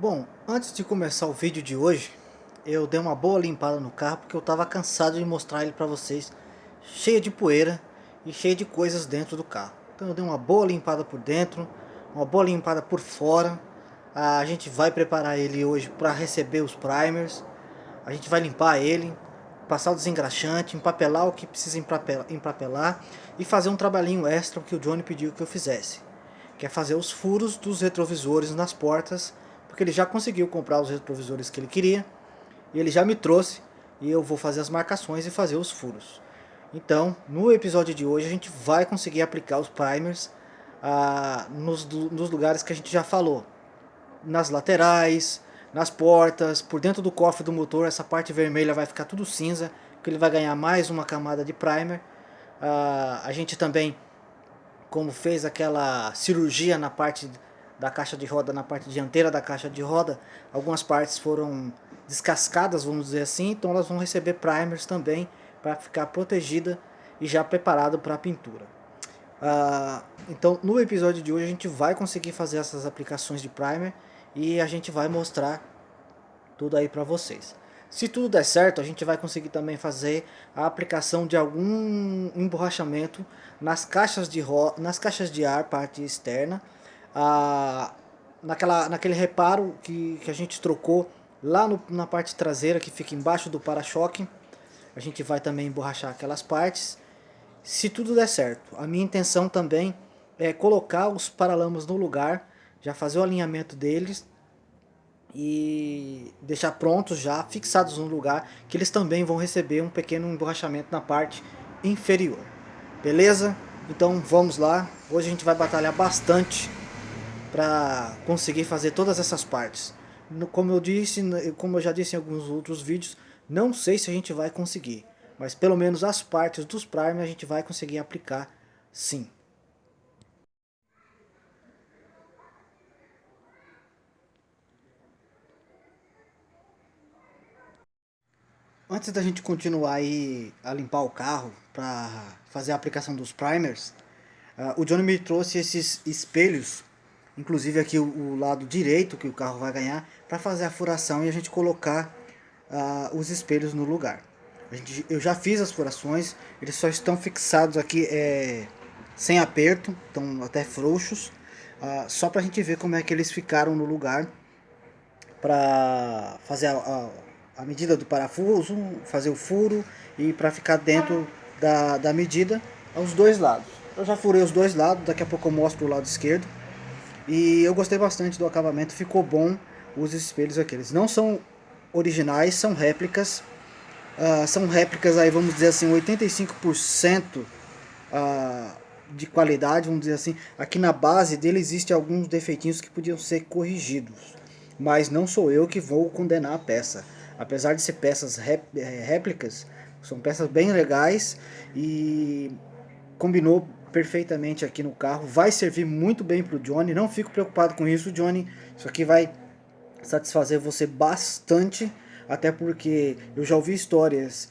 Bom, antes de começar o vídeo de hoje, eu dei uma boa limpada no carro porque eu estava cansado de mostrar ele para vocês cheio de poeira e cheio de coisas dentro do carro. Então eu dei uma boa limpada por dentro, uma boa limpada por fora. A gente vai preparar ele hoje para receber os primers. A gente vai limpar ele, passar o desengraxante, empapelar o que precisa empapelar e fazer um trabalhinho extra que o Johnny pediu que eu fizesse, que é fazer os furos dos retrovisores nas portas, porque ele já conseguiu comprar os retrovisores que ele queria e ele já me trouxe, e eu vou fazer as marcações e fazer os furos. Então, no episódio de hoje a gente vai conseguir aplicar os primers nos lugares que a gente já falou, nas laterais, nas portas, por dentro do cofre do motor. Essa parte vermelha vai ficar tudo cinza, porque ele vai ganhar mais uma camada de primer. A gente também, como fez aquela cirurgia na parte da caixa de roda, na parte dianteira da caixa de roda, algumas partes foram descascadas, vamos dizer assim, então elas vão receber primers também para ficar protegida e já preparado para a pintura. Então no episódio de hoje a gente vai conseguir fazer essas aplicações de primer e a gente vai mostrar tudo aí para vocês. Se tudo der certo, a gente vai conseguir também fazer a aplicação de algum emborrachamento nas caixas de ar, parte externa, naquele reparo que a gente trocou lá na parte traseira, que fica embaixo do para-choque. A gente vai também emborrachar aquelas partes, se tudo der certo. A minha intenção também é colocar os paralamas no lugar, já fazer o alinhamento deles e deixar prontos já, fixados no lugar, que eles também vão receber um pequeno emborrachamento na parte inferior. Beleza? Então vamos lá. Hoje a gente vai batalhar bastante para conseguir fazer todas essas partes. Como eu disse, como eu já disse em alguns outros vídeos, não sei se a gente vai conseguir, mas pelo menos as partes dos primer a gente vai conseguir aplicar sim. Antes da gente continuar aí a limpar o carro para fazer a aplicação dos primers, o Johnny me trouxe esses espelhos, inclusive aqui o lado direito que o carro vai ganhar, para fazer a furação e a gente colocar os espelhos no lugar. Eu já fiz as furações, eles só estão fixados aqui sem aperto, estão até frouxos, só para a gente ver como é que eles ficaram no lugar para fazer a medida do parafuso, fazer o furo e para ficar dentro da medida aos dois lados. Eu já furei os dois lados, daqui a pouco eu mostro o lado esquerdo. E eu gostei bastante do acabamento, ficou bom os espelhos aqui. Eles não são originais, são réplicas. São réplicas aí, vamos dizer assim, 85% de qualidade, vamos dizer assim. Aqui na base dele existe alguns defeitinhos que podiam ser corrigidos, mas não sou eu que vou condenar a peça. Apesar de ser peças réplicas, são peças bem legais e combinou perfeitamente aqui no carro. Vai servir muito bem para o Johnny, não fico preocupado com isso, Johnny. Isso aqui vai satisfazer você bastante, até porque eu já ouvi histórias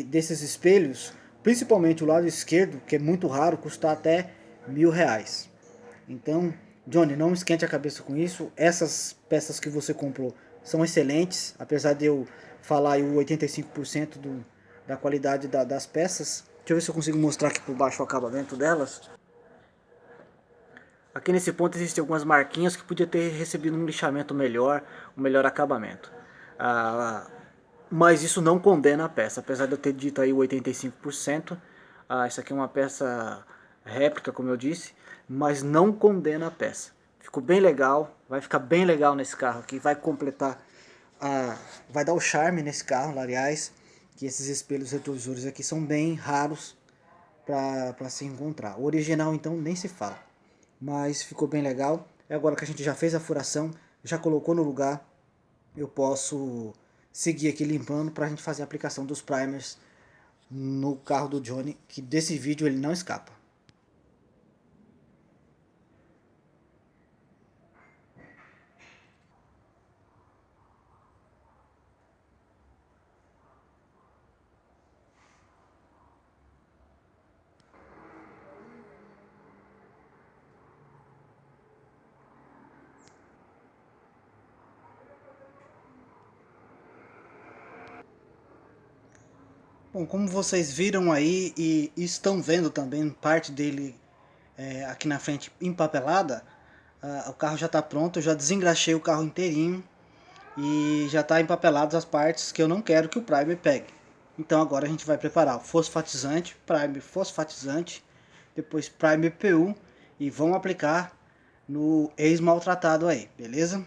desses espelhos, principalmente o lado esquerdo, que é muito raro, custar até R$ 1.000. Então, Johnny, não esquente a cabeça com isso. Essas peças que você comprou são excelentes, apesar de eu falar aí o 85% da qualidade das peças. Deixa eu ver se eu consigo mostrar aqui por baixo o acabamento delas. Aqui nesse ponto existem algumas marquinhas que podia ter recebido um lixamento melhor, um melhor acabamento. Mas isso não condena a peça, apesar de eu ter dito aí o 85%. Isso aqui é uma peça réplica, como eu disse, mas não condena a peça. Ficou bem legal, vai ficar bem legal nesse carro aqui, vai completar, vai dar o charme nesse carro, aliás, que esses espelhos retrovisores aqui são bem raros para se encontrar. O original então nem se fala, mas ficou bem legal. E agora que a gente já fez a furação, já colocou no lugar, eu posso seguir aqui limpando para a gente fazer a aplicação dos primers no carro do Johnny, que desse vídeo ele não escapa. Bom, como vocês viram aí e estão vendo também parte dele aqui na frente empapelada, o carro já está pronto, eu já desengraxei o carro inteirinho e já está empapelado as partes que eu não quero que o primer pegue. Então agora a gente vai preparar o fosfatizante, primer fosfatizante, depois primer PU e vamos aplicar no ex-maltratado aí, beleza?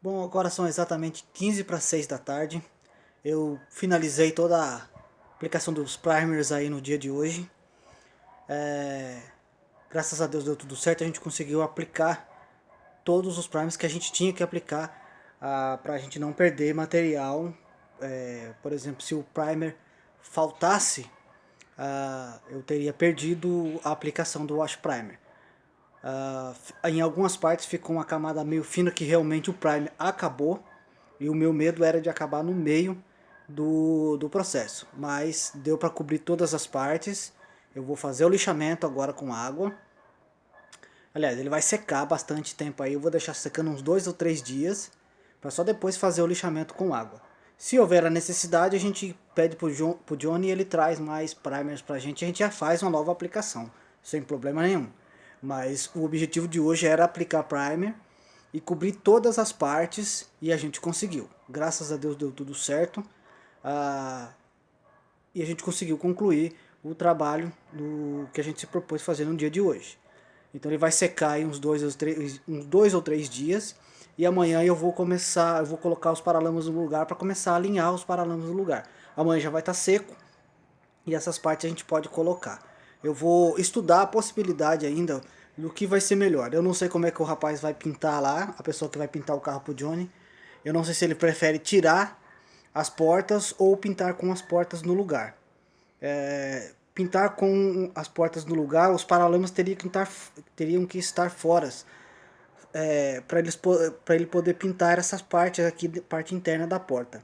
Bom, agora são exatamente 15 para 6 da tarde. Eu finalizei toda a aplicação dos primers aí no dia de hoje. Graças a Deus deu tudo certo, a gente conseguiu aplicar todos os primers que a gente tinha que aplicar para a gente não perder material. Por exemplo, se o primer faltasse, eu teria perdido a aplicação do wash primer. Em algumas partes ficou uma camada meio fina que realmente o primer acabou e o meu medo era de acabar no meio do processo, mas deu para cobrir todas as partes. Eu vou fazer o lixamento agora com água. Aliás, ele vai secar bastante tempo aí, eu vou deixar secando uns 2 ou 3 dias, para só depois fazer o lixamento com água. Se houver a necessidade, a gente pede pro Johnny e ele traz mais primers pra gente, e a gente já faz uma nova aplicação, sem problema nenhum. Mas o objetivo de hoje era aplicar primer e cobrir todas as partes, e a gente conseguiu. Graças a Deus deu tudo certo. Ah, e a gente conseguiu concluir o trabalho do que a gente se propôs fazer no dia de hoje. Então ele vai secar aí uns 2 ou 3 dias. E amanhã eu vou colocar os paralamas no lugar para começar a alinhar os paralamas no lugar. Amanhã já vai estar seco e essas partes a gente pode colocar. Eu vou estudar a possibilidade ainda do que vai ser melhor. Eu não sei como é que o rapaz vai pintar lá, a pessoa que vai pintar o carro pro Johnny. Eu não sei se ele prefere tirar as portas ou pintar com as portas no lugar. Pintar com as portas no lugar, os paralamas teriam que estar fora, para ele poder pintar essas partes aqui, parte interna da porta.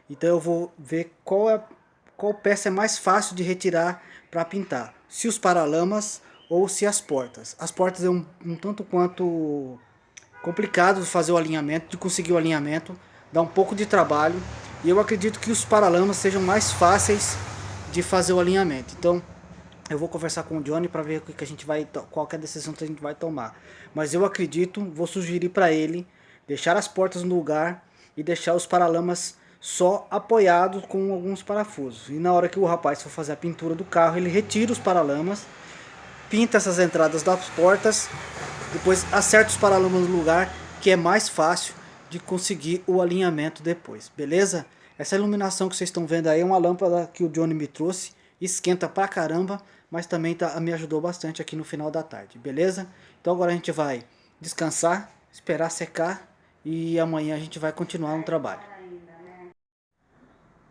Então eu vou ver qual peça é mais fácil de retirar para pintar, se os paralamas ou se as portas. As portas é um tanto quanto complicado de fazer o alinhamento, de conseguir o alinhamento, dá um pouco de trabalho, e eu acredito que os paralamas sejam mais fáceis de fazer o alinhamento. Então eu vou conversar com o Johnny para ver o que a gente vai, qual é a decisão que a gente vai tomar. Mas eu acredito, vou sugerir para ele deixar as portas no lugar e deixar os paralamas só apoiados com alguns parafusos. E na hora que o rapaz for fazer a pintura do carro, ele retira os paralamas, pinta essas entradas das portas, depois acerta os paralamas no lugar, que é mais fácil de conseguir o alinhamento depois, beleza? Essa iluminação que vocês estão vendo aí é uma lâmpada que o Johnny me trouxe, esquenta pra caramba, mas também me ajudou bastante aqui no final da tarde, beleza? Então agora a gente vai descansar, esperar secar e amanhã a gente vai continuar no trabalho.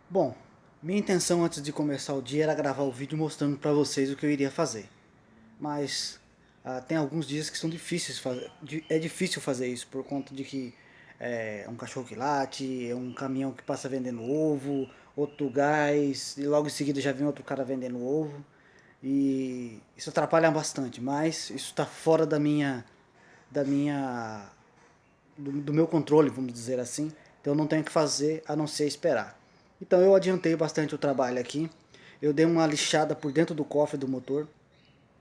Bom, minha intenção antes de começar o dia era gravar o vídeo mostrando pra vocês o que eu iria fazer. Mas tem alguns dias que são difíceis fazer, é difícil fazer isso por conta de que é um cachorro que late, é um caminhão que passa vendendo ovo, outro gás, e logo em seguida já vem outro cara vendendo ovo. E isso atrapalha bastante, mas isso está fora da minha do meu controle, vamos dizer assim. Então eu não tenho o que fazer a não ser esperar. Então eu adiantei bastante o trabalho aqui. Eu dei uma lixada por dentro do cofre do motor,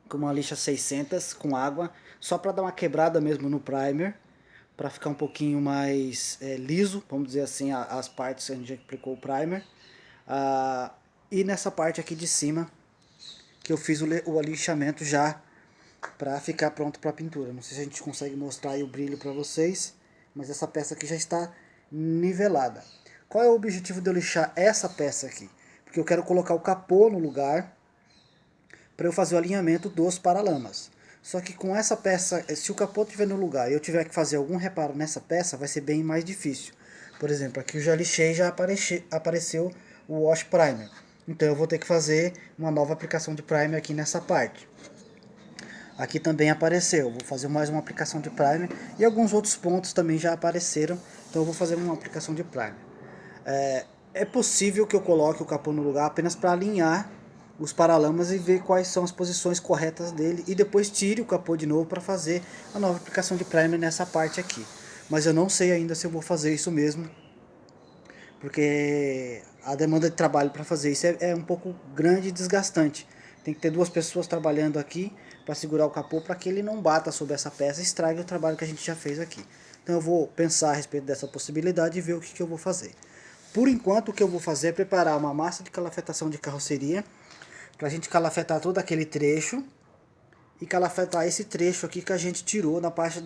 com uma lixa 600 com água, só para dar uma quebrada mesmo no primer, para ficar um pouquinho mais liso, vamos dizer assim, as partes que a gente aplicou o primer. Ah, e nessa parte aqui de cima, que eu fiz o lixamento já para ficar pronto para pintura. Não sei se a gente consegue mostrar aí o brilho para vocês, mas essa peça aqui já está nivelada. Qual é o objetivo de eu lixar essa peça aqui? Porque eu quero colocar o capô no lugar para eu fazer o alinhamento dos paralamas. Só que com essa peça, se o capô estiver no lugar e eu tiver que fazer algum reparo nessa peça, vai ser bem mais difícil. Por exemplo, aqui eu já lixei, já apareceu o wash primer. Então eu vou ter que fazer uma nova aplicação de primer aqui nessa parte. Aqui também apareceu, vou fazer mais uma aplicação de primer e alguns outros pontos também já apareceram, então eu vou fazer uma aplicação de primer. É possível que eu coloque o capô no lugar apenas para alinhar os paralamas e ver quais são as posições corretas dele e depois tire o capô de novo para fazer a nova aplicação de primer nessa parte aqui. Mas eu não sei ainda se eu vou fazer isso mesmo, porque a demanda de trabalho para fazer isso é um pouco grande e desgastante. Tem que ter duas pessoas trabalhando aqui para segurar o capô para que ele não bata sobre essa peça e estrague o trabalho que a gente já fez aqui. Então eu vou pensar a respeito dessa possibilidade e ver o que eu vou fazer. Por enquanto o que eu vou fazer é preparar uma massa de calafetação de carroceria para a gente calafetar todo aquele trecho e calafetar esse trecho aqui que a gente tirou na parte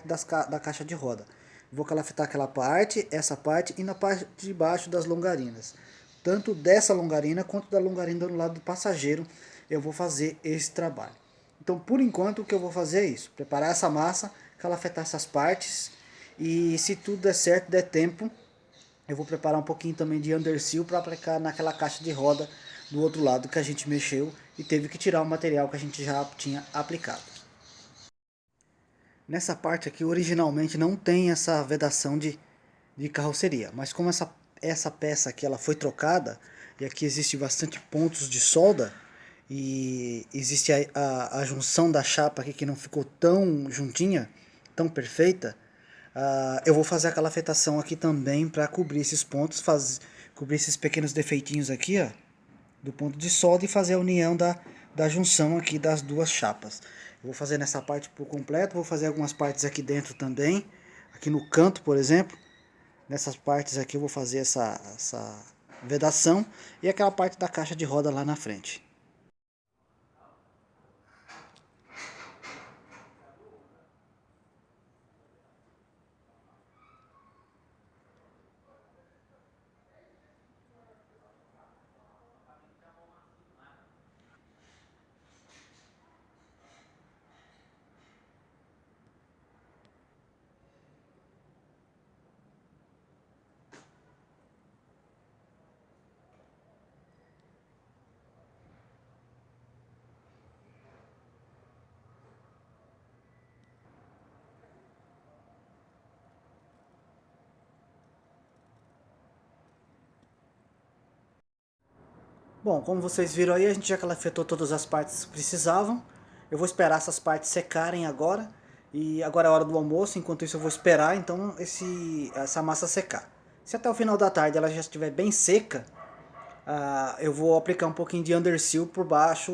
da caixa de roda. Vou calafetar aquela parte, essa parte e na parte de baixo das longarinas. Tanto dessa longarina quanto da longarina do lado do passageiro eu vou fazer esse trabalho. Então por enquanto o que eu vou fazer é isso, preparar essa massa, calafetar essas partes e se tudo der certo, der tempo, eu vou preparar um pouquinho também de underseal para aplicar naquela caixa de roda do outro lado que a gente mexeu e teve que tirar o material que a gente já tinha aplicado. Nessa parte aqui originalmente não tem essa vedação de carroceria, mas como essa peça aqui ela foi trocada e aqui existe bastante pontos de solda e existe a junção da chapa aqui que não ficou tão juntinha, tão perfeita, eu vou fazer a calafetação aqui também para cobrir esses pontos, cobrir esses pequenos defeitinhos aqui, ó, do ponto de solda e fazer a união da junção aqui das duas chapas. Eu vou fazer nessa parte por completo, vou fazer algumas partes aqui dentro também, aqui no canto, por exemplo. Nessas partes aqui eu vou fazer essa vedação e aquela parte da caixa de roda lá na frente. Bom, como vocês viram aí, a gente já calafetou todas as partes que precisavam. Eu vou esperar essas partes secarem agora. E agora é a hora do almoço, enquanto isso eu vou esperar então essa massa secar. Se até o final da tarde ela já estiver bem seca, eu vou aplicar um pouquinho de underseal por baixo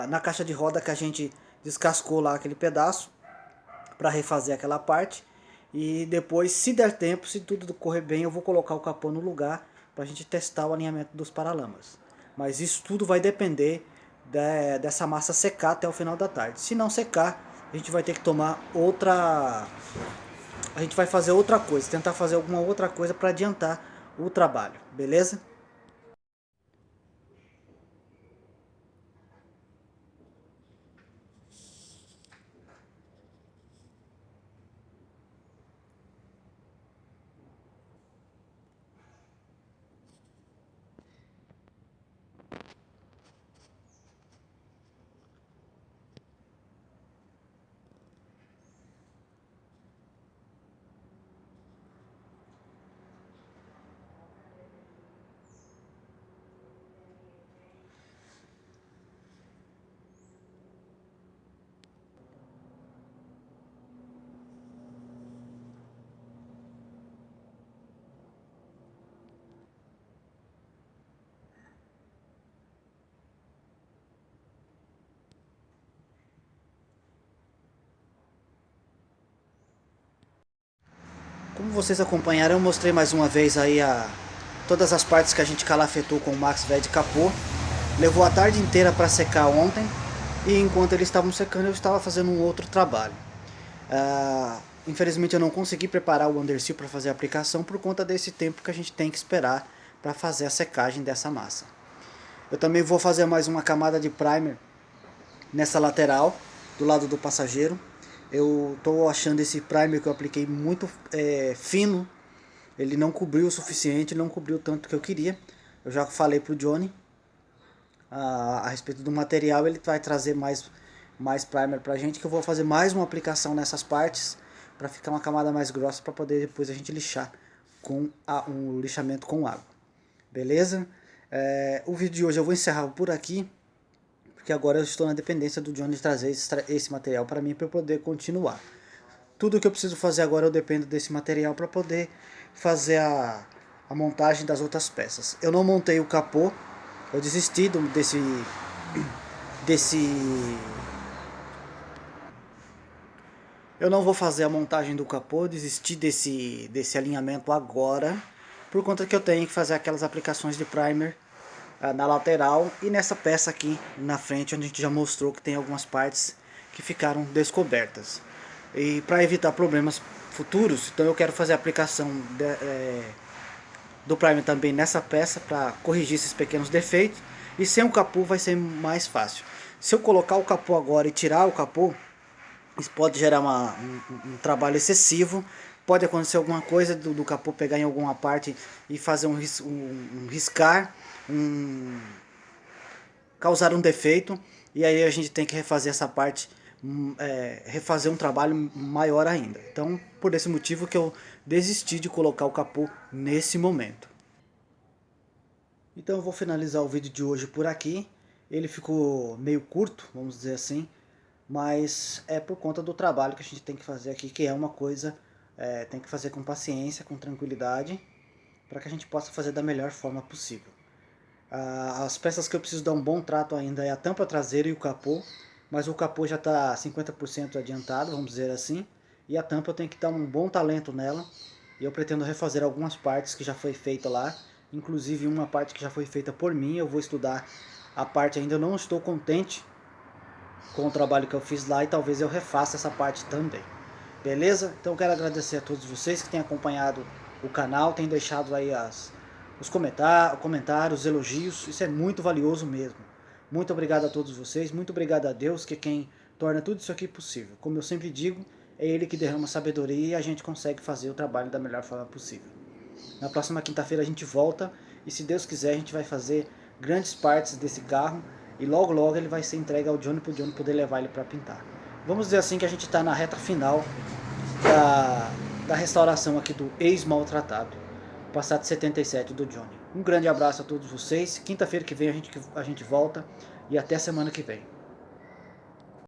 na caixa de roda que a gente descascou lá aquele pedaço para refazer aquela parte. E depois, se der tempo, se tudo correr bem, eu vou colocar o capô no lugar para a gente testar o alinhamento dos paralamas. Mas isso tudo vai depender dessa massa secar até o final da tarde. Se não secar, a gente vai ter que tomar outra... A gente vai fazer outra coisa, tentar fazer alguma outra coisa para adiantar o trabalho, beleza? Como vocês acompanharam, eu mostrei mais uma vez aí todas as partes que a gente calafetou com o MaxVed capô. Levou a tarde inteira para secar ontem, e enquanto eles estavam secando eu estava fazendo um outro trabalho. Infelizmente eu não consegui preparar o underseal para fazer a aplicação por conta desse tempo que a gente tem que esperar para fazer a secagem dessa massa. Eu também vou fazer mais uma camada de primer nessa lateral do lado do passageiro. Eu estou achando esse primer que eu apliquei muito fino. Ele não cobriu o suficiente, não cobriu tanto que eu queria. Eu já falei pro Johnny a respeito do material, ele vai trazer mais primer pra gente, que eu vou fazer mais uma aplicação nessas partes para ficar uma camada mais grossa, para poder depois a gente lixar com um lixamento com água. Beleza? O vídeo de hoje eu vou encerrar por aqui, porque agora eu estou na dependência do Johnny de trazer esse material para mim, para eu poder continuar. Tudo que eu preciso fazer agora eu dependo desse material para poder fazer a montagem das outras peças. Eu não montei o capô, eu desisti eu não vou fazer a montagem do capô, desisti desse alinhamento agora, por conta que eu tenho que fazer aquelas aplicações de primer na lateral e nessa peça aqui na frente, onde a gente já mostrou que tem algumas partes que ficaram descobertas. E para evitar problemas futuros, então eu quero fazer a aplicação do primer também nessa peça para corrigir esses pequenos defeitos, e sem o capô vai ser mais fácil. Se eu colocar o capô agora e tirar o capô, isso pode gerar um trabalho excessivo. Pode acontecer alguma coisa do capô pegar em alguma parte e fazer um riscar, causar um defeito, e aí a gente tem que refazer essa parte, refazer um trabalho maior ainda. Então, por esse motivo que eu desisti de colocar o capô nesse momento. Então eu vou finalizar o vídeo de hoje por aqui. Ele ficou meio curto, vamos dizer assim, mas é por conta do trabalho que a gente tem que fazer aqui, que é uma coisa, tem que fazer com paciência, com tranquilidade, para que a gente possa fazer da melhor forma possível. As peças que eu preciso dar um bom trato ainda é a tampa traseira e o capô, mas o capô já está 50% adiantado, vamos dizer assim, e a tampa eu tenho que dar um bom talento nela, e eu pretendo refazer algumas partes que já foi feita lá, inclusive uma parte que já foi feita por mim. Eu vou estudar a parte ainda, eu não estou contente com o trabalho que eu fiz lá, e talvez eu refaça essa parte também. Beleza? Então eu quero agradecer a todos vocês que têm acompanhado o canal, têm deixado aí os comentários, elogios. Isso é muito valioso mesmo. Muito obrigado a todos vocês, muito obrigado a Deus, que é quem torna tudo isso aqui possível. Como eu sempre digo, é Ele que derrama sabedoria e a gente consegue fazer o trabalho da melhor forma possível. Na próxima quinta-feira a gente volta, e se Deus quiser a gente vai fazer grandes partes desse carro, e logo logo ele vai ser entregue ao Johnny, para o Johnny poder levar ele para pintar. Vamos dizer assim que a gente está na reta final da restauração aqui do ex-maltratado, Passat 77 do Johnny. Um grande abraço a todos vocês, quinta-feira que vem a gente volta, e até semana que vem.